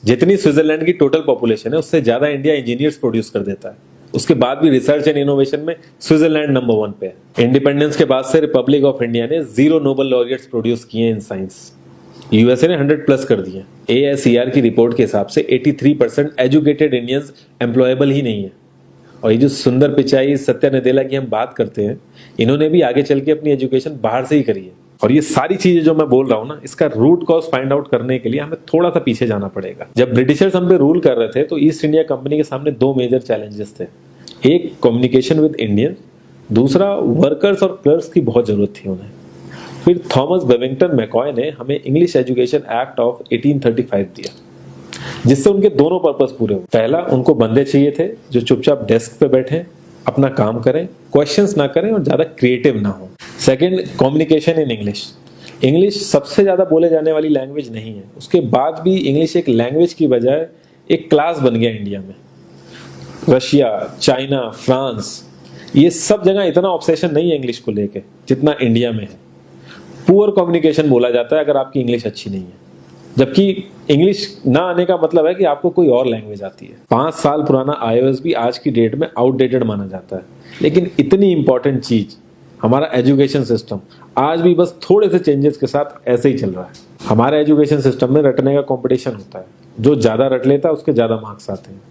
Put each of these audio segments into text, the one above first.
जितनी स्विट्जरलैंड की total population है उससे ज्यादा इंडिया इंजीनियर्स प्रोड्यूस कर देता है। उसके बाद भी रिसर्च एंड इनोवेशन में स्विट्जरलैंड नंबर 1 पे है। इंडिपेंडेंस के बाद से रिपब्लिक ऑफ इंडिया ने 0 नोबेल लॉरियट्स प्रोड्यूस किए इन साइंस। यूएसए ने 100+ कर दिए। ASER की रिपोर्ट के हिसाब से 83% एजुकेटेड इंडियंस एम्प्लॉयबल ही नहीं है। और ये जो सुंदर पिचाई, सत्या नदेला की हम बात करते हैं, इन्होंने भी आगे चल के अपनी एजुकेशन बाहर से ही करी है। और ये सारी चीजें जो मैं बोल रहा हूँ ना, इसका रूट कॉज फाइंड आउट करने के लिए हमें थोड़ा सा पीछे जाना पड़ेगा। जब ब्रिटिशर्स हम पे रूल कर रहे थे तो ईस्ट इंडिया कंपनी के सामने 2 मेजर चैलेंजेस थे। एक कम्युनिकेशन विद इंडियन, दूसरा वर्कर्स और क्लर्क्स की बहुत जरूरत थी उन्हें। फिर थॉमस बेविंगटन मैकॉय ने हमें इंग्लिश एजुकेशन एक्ट ऑफ 1835 दिया, जिससे उनके दोनों पर्पस पूरे हुए। पहला, उनको बंदे चाहिए थे जो चुपचाप डेस्क पे बैठे, अपना काम करें, क्वेश्चंस ना करें और ज्यादा क्रिएटिव ना हो। Second, communication in English. English सबसे ज्यादा बोले जाने वाली लैंग्वेज नहीं है, उसके बाद भी इंग्लिश एक लैंग्वेज की बजाय एक क्लास बन गया इंडिया में। रशिया, चाइना, फ्रांस, ये सब जगह इतना ऑब्सेशन नहीं है इंग्लिश को लेके जितना इंडिया में है। पुअर कम्युनिकेशन बोला जाता है अगर आपकी इंग्लिश अच्छी नहीं है, जबकि इंग्लिश ना आने का मतलब है कि आपको कोई और लैंग्वेज आती है। 5 साल पुराना iOS भी आज की डेट में आउटडेटेड माना जाता है। लेकिन इतनी इंपॉर्टेंट चीज हमारा एजुकेशन सिस्टम आज भी बस थोड़े से चेंजेस के साथ ऐसे ही चल रहा है। हमारे एजुकेशन सिस्टम में रटने का कंपटीशन होता है, जो ज्यादा रट लेता है उसके ज्यादा मार्क्स आते हैं।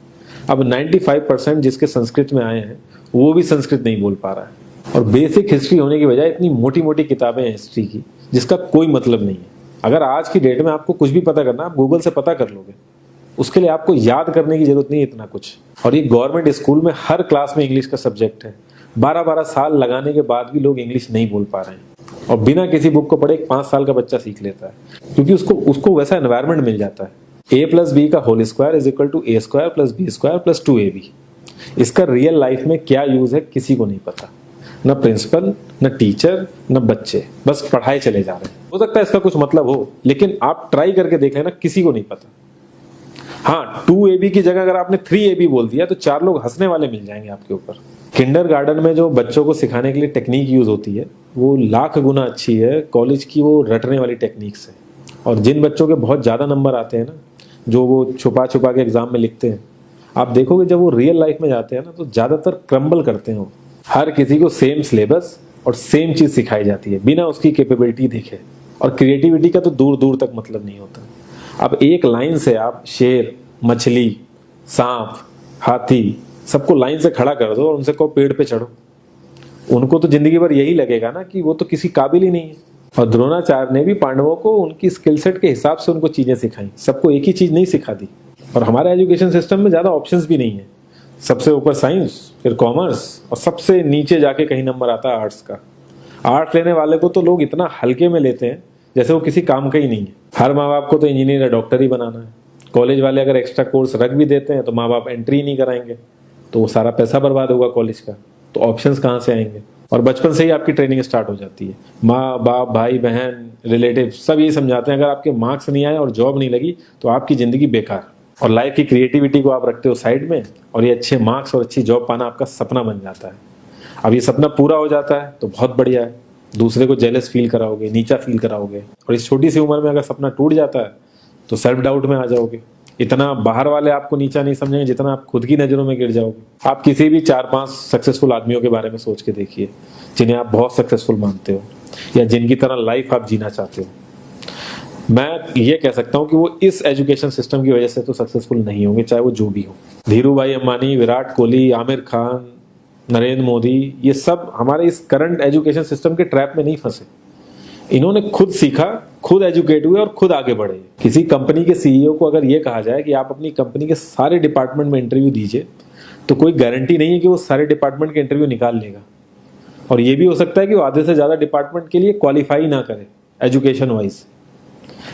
अब 95% जिसके संस्कृत में आए हैं वो भी संस्कृत नहीं बोल पा रहा है। और बेसिक हिस्ट्री होने की बजाय इतनी मोटी मोटी किताबें हैं हिस्ट्री की जिसका कोई मतलब नहीं है। अगर आज की डेट में आपको कुछ भी पता करना, आप गूगल से पता कर लोगे, उसके लिए आपको याद करने की जरूरत नहीं है इतना कुछ। और ये गवर्नमेंट स्कूल में हर क्लास में इंग्लिश का सब्जेक्ट है। 12-12 साल लगाने के बाद भी लोग इंग्लिश नहीं बोल पा रहे हैं। और बिना किसी बुक को पढ़े 5 साल का बच्चा सीख लेता है, क्योंकि उसको वैसा एनवायरमेंट मिल जाता है। A+B का whole square is equal to A² + B² + 2AB। इसका रियल लाइफ में क्या यूज है किसी को नहीं पता, न प्रिंसिपल, न टीचर, न बच्चे, बस पढ़ाए चले जा रहे हैं। हो सकता है इसका कुछ मतलब हो, लेकिन आप ट्राई करके देख लेना, किसी को नहीं पता। हाँ, 2AB की जगह अगर आपने 3AB बोल दिया तो 4 लोग हंसने वाले मिल जाएंगे आपके ऊपर। किंडरगार्टन में जो बच्चों को सिखाने के लिए टेक्निक यूज होती है वो लाख गुना अच्छी है कॉलेज की वो रटने वाली टेक्निक से। और जिन बच्चों के बहुत ज्यादा नंबर आते हैं ना, जो वो छुपा छुपा के एग्जाम में लिखते हैं, आप देखोगे जब वो रियल लाइफ में जाते हैं ना तो ज्यादातर क्रम्बल करते हैं। हर किसी को सेम सिलेबस और सेम चीज सिखाई जाती है बिना उसकी कैपेबिलिटी देखे। और क्रिएटिविटी का तो दूर दूर तक मतलब नहीं होता। अब एक लाइन से आप शेर, मछली, सांप, हाथी सबको लाइन से खड़ा कर दो और उनसे कहो पेड़ पे चढ़ो, उनको तो जिंदगी भर यही लगेगा ना कि वो तो किसी काबिल ही नहीं है। और द्रोणाचार्य ने भी पांडवों को उनकी स्किल सेट के हिसाब से उनको चीजें सिखाई, सबको एक ही चीज नहीं सिखा दी। और हमारे एजुकेशन सिस्टम में ज्यादा ऑप्शंस भी नहीं है। सबसे ऊपर साइंस, फिर कॉमर्स, और सबसे नीचे जाके कहीं नंबर आता है आर्ट्स का। आर्ट्स लेने वाले को तो लोग इतना हल्के में लेते हैं जैसे वो किसी काम का ही नहीं है। हर माँ बाप को तो इंजीनियर या डॉक्टर ही बनाना है। कॉलेज वाले अगर एक्स्ट्रा कोर्स रख भी देते हैं तो माँ बाप एंट्री नहीं कराएंगे, तो वो सारा पैसा बर्बाद होगा कॉलेज का। तो ऑप्शंस कहाँ से आएंगे? और बचपन से ही आपकी ट्रेनिंग स्टार्ट हो जाती है। माँ बाप, भाई बहन, रिलेटिव सब यही समझाते हैं अगर आपके मार्क्स नहीं आए और जॉब नहीं लगी तो आपकी जिंदगी बेकार। और लाइफ की क्रिएटिविटी को आप रखते हो साइड में, और ये अच्छे मार्क्स और अच्छी जॉब पाना आपका सपना बन जाता है। अब ये सपना पूरा हो जाता है तो बहुत बढ़िया है, दूसरे को जेलस फील कराओगे, नीचा फील कराओगे। और इस छोटी सी उम्र में अगर सपना टूट जाता है तो सेल्फ डाउट में आ जाओगे। इतना बाहर वाले आपको नीचा नहीं समझेंगे जितना आप खुद की नजरों में गिर जाओगे। आप किसी भी 4-5 सक्सेसफुल आदमियों के बारे में सोच के देखिए जिन्हें आप बहुत सक्सेसफुल मानते हो या जिनकी तरह लाइफ आप जीना चाहते हो। मैं ये कह सकता हूं कि वो इस एजुकेशन सिस्टम की वजह से तो सक्सेसफुल नहीं होंगे, चाहे वो जो भी हो। धीरू भाई अंबानी, विराट कोहली, आमिर खान, नरेंद्र मोदी, ये सब हमारे इस करंट एजुकेशन सिस्टम के ट्रैप में नहीं फंसे। इन्होंने खुद सीखा, खुद एजुकेट हुए और खुद आगे बढ़े। किसी कंपनी के सीईओ को अगर ये कहा जाए कि आप अपनी कंपनी के सारे डिपार्टमेंट में इंटरव्यू दीजिए, तो कोई गारंटी नहीं है कि वो सारे डिपार्टमेंट के इंटरव्यू निकाल लेगा। और ये भी हो सकता है कि वो आधे से ज्यादा डिपार्टमेंट के लिए क्वालिफाई ना करे एजुकेशन वाइज,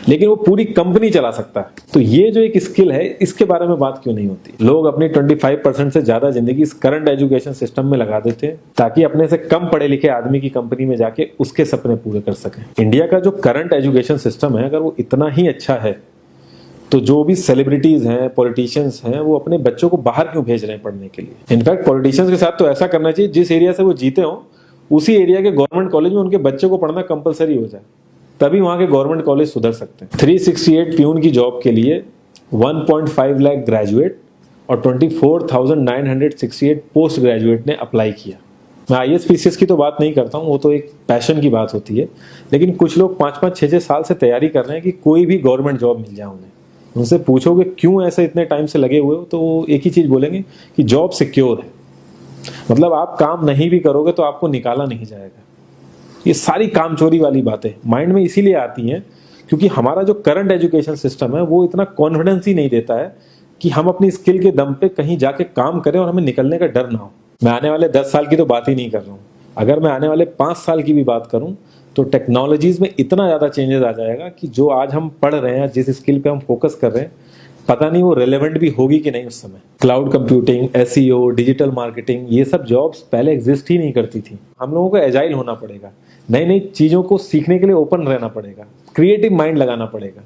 लेकिन वो पूरी कंपनी चला सकता है। तो ये जो एक स्किल है, इसके बारे में बात क्यों नहीं होती? लोग अपनी 25% से ज्यादा जिंदगी इस करंट एजुकेशन सिस्टम में लगा देते हैं ताकि अपने से कम पढ़े लिखे आदमी की कंपनी में जाके उसके सपने पूरे कर सकें। इंडिया का जो करंट एजुकेशन सिस्टम है, अगर वो इतना ही अच्छा है तो जो भी सेलिब्रिटीज हैं, पॉलिटिशियंस हैं, वो अपने बच्चों को बाहर क्यों भेज रहे हैं पढ़ने के लिए? इनफैक्ट पॉलिटिशियंस के साथ तो ऐसा करना चाहिए, जिस एरिया से वो जीते हो उसी एरिया के गवर्नमेंट कॉलेज में उनके बच्चे को पढ़ना कंपलसरी हो जाए, तभी वहां के गवर्नमेंट कॉलेज सुधर सकते हैं। 368 प्यून की जॉब के लिए 1.5 लाख ग्रेजुएट और 24,968 पोस्ट ग्रेजुएट ने अप्लाई किया। मैं IAS PCS की तो बात नहीं करता हूँ, वो तो एक पैशन की बात होती है, लेकिन कुछ लोग 5-5, 6-6 साल से तैयारी कर रहे हैं कि कोई भी गवर्नमेंट जॉब मिल जाए उन्हें। उनसे पूछोगे क्यों ऐसे इतने टाइम से लगे हुए हो, तो वो एक ही चीज़ बोलेंगे कि जॉब सिक्योर है। मतलब आप काम नहीं भी करोगे तो आपको निकाला नहीं जाएगा। ये सारी कामचोरी वाली बातें माइंड में इसीलिए आती हैं क्योंकि हमारा जो करंट एजुकेशन सिस्टम है वो इतना कॉन्फिडेंस ही नहीं देता है कि हम अपनी स्किल के दम पे कहीं जाके काम करें और हमें निकलने का डर ना हो। मैं आने वाले 10 साल की तो बात ही नहीं कर रहा हूँ, अगर मैं आने वाले 5 साल की भी बात करूँ तो टेक्नोलॉजीज में इतना ज़्यादा चेंजेस आ जाएगा कि जो आज हम पढ़ रहे हैं, जिस स्किल पे हम फोकस कर रहे हैं, पता नहीं वो रेलेवेंट भी होगी कि नहीं उस समय। Cloud computing, SEO, digital marketing, ये सब जॉब्स पहले एग्जिस्ट ही नहीं करती थी। हम लोगों को एजाइल होना पड़ेगा, नई नई चीज़ों को सीखने के लिए ओपन रहना पड़ेगा, क्रिएटिव माइंड लगाना पड़ेगा।